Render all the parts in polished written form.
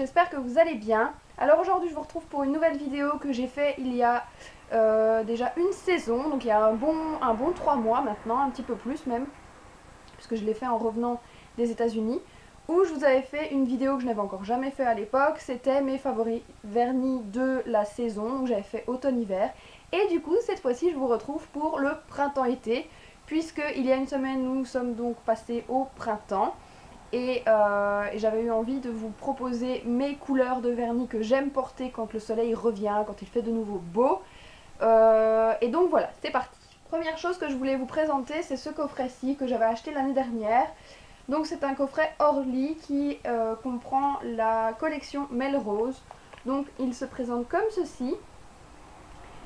j'espère que vous allez bien. Alors aujourd'hui je vous retrouve pour une nouvelle vidéo que j'ai fait il y a déjà une saison, donc il y a un bon 3 mois maintenant, un petit peu plus même, puisque je l'ai fait en revenant des États-Unis, où je vous avais fait une vidéo que je n'avais encore jamais fait à l'époque, c'était mes favoris vernis de la saison, donc j'avais fait automne-hiver, et du coup cette fois-ci je vous retrouve pour le printemps-été, puisque il y a une semaine nous sommes donc passés au printemps. Et j'avais eu envie de vous proposer mes couleurs de vernis que j'aime porter quand le soleil revient, quand il fait de nouveau beau. Et donc voilà, c'est parti. Première chose que je voulais vous présenter, c'est ce coffret-ci que j'avais acheté l'année dernière. Donc c'est un coffret Orly qui comprend la collection Melrose. Donc il se présente comme ceci.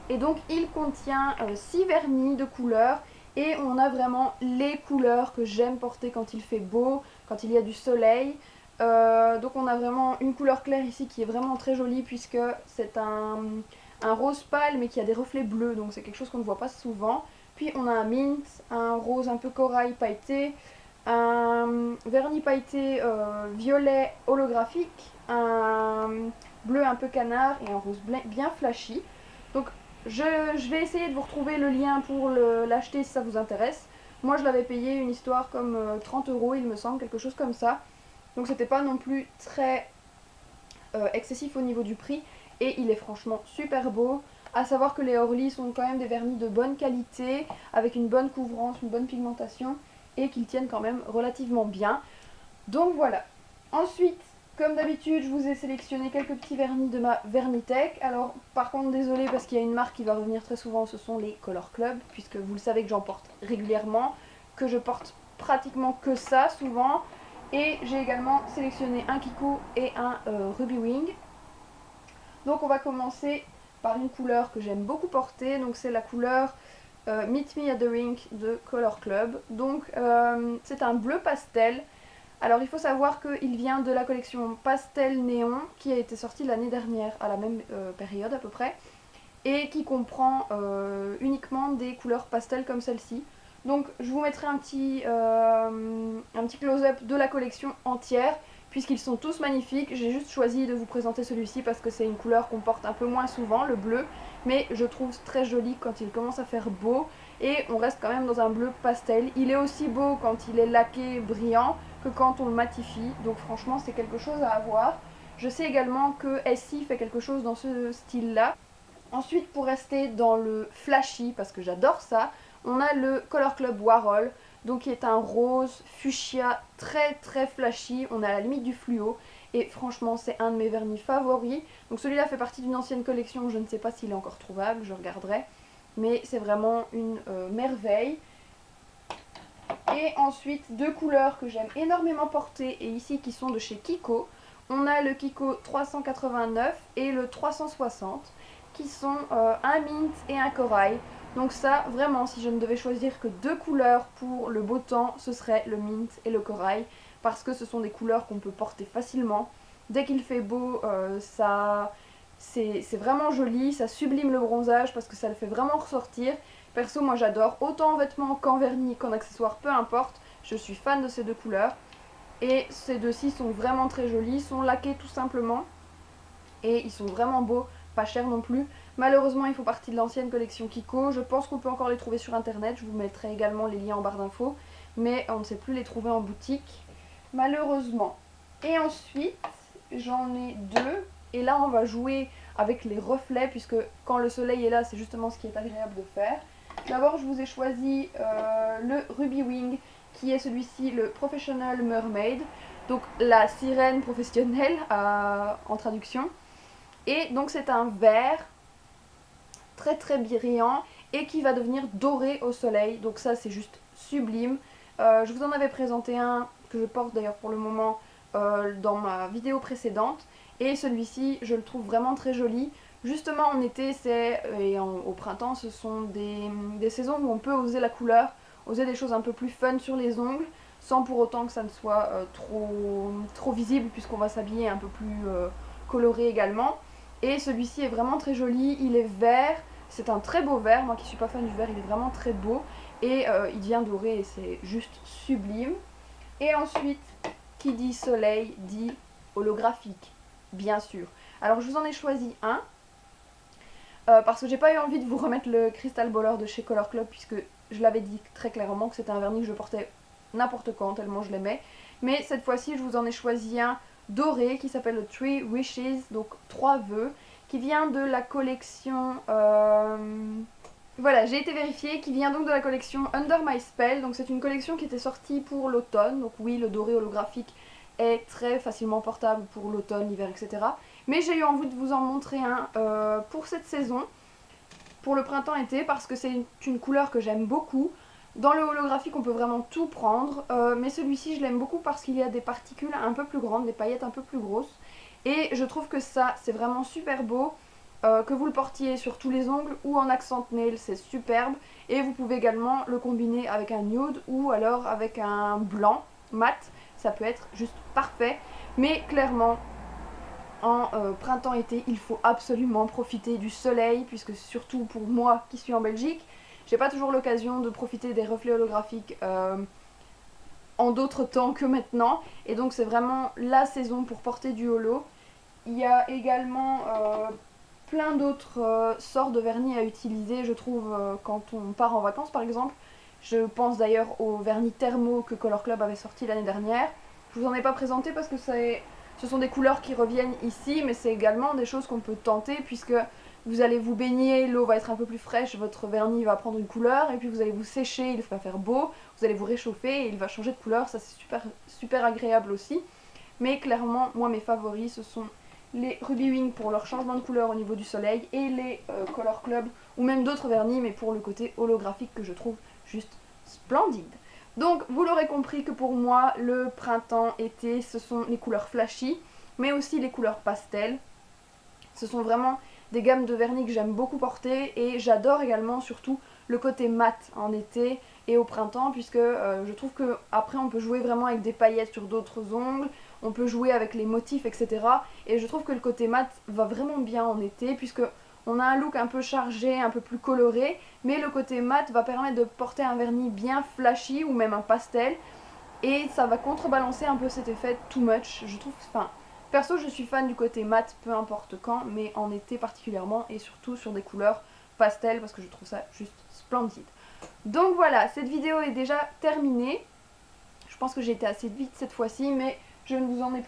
Et donc il contient 6 vernis de couleurs. Et on a vraiment les couleurs que j'aime porter quand il fait beau, quand il y a du soleil. Donc on a vraiment une couleur claire ici qui est vraiment très jolie puisque c'est un rose pâle mais qui a des reflets bleus, donc c'est quelque chose qu'on ne voit pas souvent. Puis on a un mint, un rose un peu corail pailleté, un vernis pailleté violet holographique, un bleu un peu canard et un rose bien flashy. Donc je vais essayer de vous retrouver le lien pour l'acheter si ça vous intéresse. Moi je l'avais payé une histoire comme 30 € il me semble, quelque chose comme ça. Donc c'était pas non plus très excessif au niveau du prix. Et il est franchement super beau. À savoir que les Orly sont quand même des vernis de bonne qualité, avec une bonne couvrance, une bonne pigmentation, et qu'ils tiennent quand même relativement bien. Donc voilà. Ensuite, comme d'habitude, je vous ai sélectionné quelques petits vernis de ma Vernitech. Alors, par contre, désolé parce qu'il y a une marque qui va revenir très souvent, ce sont les Color Club, puisque vous le savez que j'en porte régulièrement, que je porte pratiquement que ça souvent. Et j'ai également sélectionné un Kiko et un Ruby Wing. Donc on va commencer par une couleur que j'aime beaucoup porter, donc c'est la couleur Meet Me at the Rink de Color Club. Donc c'est un bleu pastel. Alors il faut savoir qu'il vient de la collection Pastel Néon qui a été sortie l'année dernière à la même période à peu près et qui comprend uniquement des couleurs pastel comme celle-ci. Donc je vous mettrai un petit close-up de la collection entière puisqu'ils sont tous magnifiques. J'ai juste choisi de vous présenter celui-ci parce que c'est une couleur qu'on porte un peu moins souvent, le bleu, mais je trouve très joli quand il commence à faire beau et on reste quand même dans un bleu pastel. Il est aussi beau quand il est laqué brillant que quand on le matifie, donc franchement c'est quelque chose à avoir. Je sais également que Essie fait quelque chose dans ce style-là. Ensuite, pour rester dans le flashy, parce que j'adore ça, on a le Color Club Warhol, donc qui est un rose fuchsia très très flashy, on est à la limite du fluo, et franchement c'est un de mes vernis favoris. Donc celui-là fait partie d'une ancienne collection, je ne sais pas s'il est encore trouvable, je regarderai, mais c'est vraiment une merveille. Et ensuite, deux couleurs que j'aime énormément porter, et ici qui sont de chez Kiko. On a le Kiko 389 et le 360 qui sont un mint et un corail. Donc ça, vraiment, si je ne devais choisir que deux couleurs pour le beau temps, ce serait le mint et le corail. Parce que ce sont des couleurs qu'on peut porter facilement. Dès qu'il fait beau, c'est vraiment joli, ça sublime le bronzage parce que ça le fait vraiment ressortir. Perso, moi j'adore, autant en vêtements qu'en vernis, qu'en accessoires, peu importe. Je suis fan de ces deux couleurs. Et ces deux-ci sont vraiment très jolis, sont laqués tout simplement. Et ils sont vraiment beaux, pas chers non plus. Malheureusement, ils font partie de l'ancienne collection Kiko. Je pense qu'on peut encore les trouver sur internet. Je vous mettrai également les liens en barre d'infos. Mais on ne sait plus les trouver en boutique, malheureusement. Et ensuite, j'en ai deux. Et là, on va jouer avec les reflets, puisque quand le soleil est là, c'est justement ce qui est agréable de faire. D'abord, je vous ai choisi le Ruby Wing, qui est celui-ci, le Professional Mermaid. Donc la sirène professionnelle en traduction. Et donc c'est un vert très très brillant et qui va devenir doré au soleil. Donc ça c'est juste sublime. Je vous en avais présenté un que je porte d'ailleurs pour le moment dans ma vidéo précédente. Et celui-ci je le trouve vraiment très joli. Justement en été et au printemps ce sont des saisons où on peut oser la couleur, oser des choses un peu plus fun sur les ongles sans pour autant que ça ne soit trop visible puisqu'on va s'habiller un peu plus coloré également. Et celui-ci est vraiment très joli, il est vert, c'est un très beau vert, moi qui suis pas fan du vert, il est vraiment très beau. Et il devient doré et c'est juste sublime. Et ensuite, qui dit soleil dit holographique. bien sûr. Alors je vous en ai choisi un, parce que j'ai pas eu envie de vous remettre le Crystal Baller de chez Color Club, puisque je l'avais dit très clairement que c'était un vernis que je portais n'importe quand, tellement je l'aimais. Mais cette fois-ci, je vous en ai choisi un doré qui s'appelle le Three Wishes, donc 3 vœux, qui vient de la collection... Voilà, j'ai été vérifiée, qui vient donc de la collection Under My Spell. Donc c'est une collection qui était sortie pour l'automne. Donc oui, le doré holographique est très facilement portable pour l'automne, l'hiver, etc. Mais j'ai eu envie de vous en montrer un pour cette saison, pour le printemps-été, parce que c'est une couleur que j'aime beaucoup. Dans le holographique, on peut vraiment tout prendre, mais celui-ci, je l'aime beaucoup parce qu'il y a des particules un peu plus grandes, des paillettes un peu plus grosses. Et je trouve que ça, c'est vraiment super beau. Que vous le portiez sur tous les ongles ou en accent nail, c'est superbe. Et vous pouvez également le combiner avec un nude ou alors avec un blanc mat. Ça peut être juste parfait. Mais clairement, en printemps-été, il faut absolument profiter du soleil, puisque surtout pour moi qui suis en Belgique, j'ai pas toujours l'occasion de profiter des reflets holographiques en d'autres temps que maintenant. Et donc c'est vraiment la saison pour porter du holo. Il y a également plein d'autres sortes de vernis à utiliser, je trouve, quand on part en vacances par exemple. Je pense d'ailleurs au vernis thermo que Color Club avait sorti l'année dernière. Je vous en ai pas présenté parce que ce sont des couleurs qui reviennent ici, mais c'est également des choses qu'on peut tenter puisque vous allez vous baigner, l'eau va être un peu plus fraîche, votre vernis va prendre une couleur, et puis vous allez vous sécher, il va faire beau, vous allez vous réchauffer et il va changer de couleur, ça c'est super, super agréable aussi. Mais clairement, moi mes favoris ce sont les Ruby Wing pour leur changement de couleur au niveau du soleil et les Color Club ou même d'autres vernis mais pour le côté holographique que je trouve juste splendide. Donc vous l'aurez compris que pour moi le printemps-été ce sont les couleurs flashy mais aussi les couleurs pastel. Ce sont vraiment des gammes de vernis que j'aime beaucoup porter et j'adore également surtout le côté mat en été et au printemps puisque je trouve que après on peut jouer vraiment avec des paillettes sur d'autres ongles, on peut jouer avec les motifs etc. Et je trouve que le côté mat va vraiment bien en été puisque on a un look un peu chargé, un peu plus coloré, mais le côté mat va permettre de porter un vernis bien flashy ou même un pastel et ça va contrebalancer un peu cet effet too much. Je trouve, enfin, perso je suis fan du côté mat peu importe quand, mais en été particulièrement et surtout sur des couleurs pastel parce que je trouve ça juste splendide. Donc voilà, cette vidéo est déjà terminée. Je pense que j'ai été assez vite cette fois-ci, mais je ne vous en ai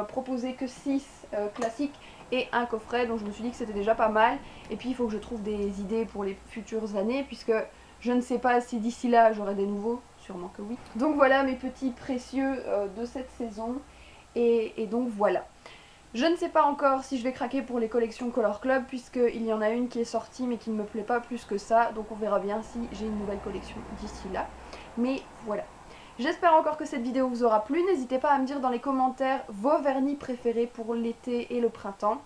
proposé que 6 classiques et un coffret, donc je me suis dit que c'était déjà pas mal. Et puis il faut que je trouve des idées pour les futures années, puisque je ne sais pas si d'ici là j'aurai des nouveaux, sûrement que oui. Donc voilà mes petits précieux de cette saison, et donc voilà. Je ne sais pas encore si je vais craquer pour les collections Color Club puisqu'il y en a une qui est sortie mais qui ne me plaît pas plus que ça, donc on verra bien si j'ai une nouvelle collection d'ici là. Mais voilà. J'espère encore que cette vidéo vous aura plu, n'hésitez pas à me dire dans les commentaires vos vernis préférés pour l'été et le printemps,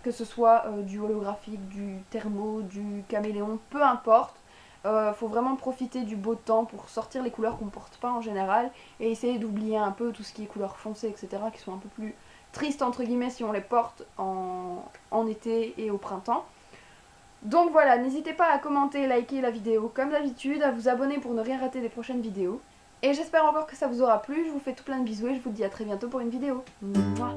que ce soit du holographique, du thermo, du caméléon, peu importe. Faut vraiment profiter du beau temps pour sortir les couleurs qu'on ne porte pas en général et essayer d'oublier un peu tout ce qui est couleurs foncées etc. qui sont un peu plus tristes entre guillemets si on les porte en été et au printemps. Donc voilà, n'hésitez pas à commenter, liker la vidéo comme d'habitude, à vous abonner pour ne rien rater des prochaines vidéos. Et j'espère encore que ça vous aura plu, je vous fais tout plein de bisous et je vous dis à très bientôt pour une vidéo. Mouah.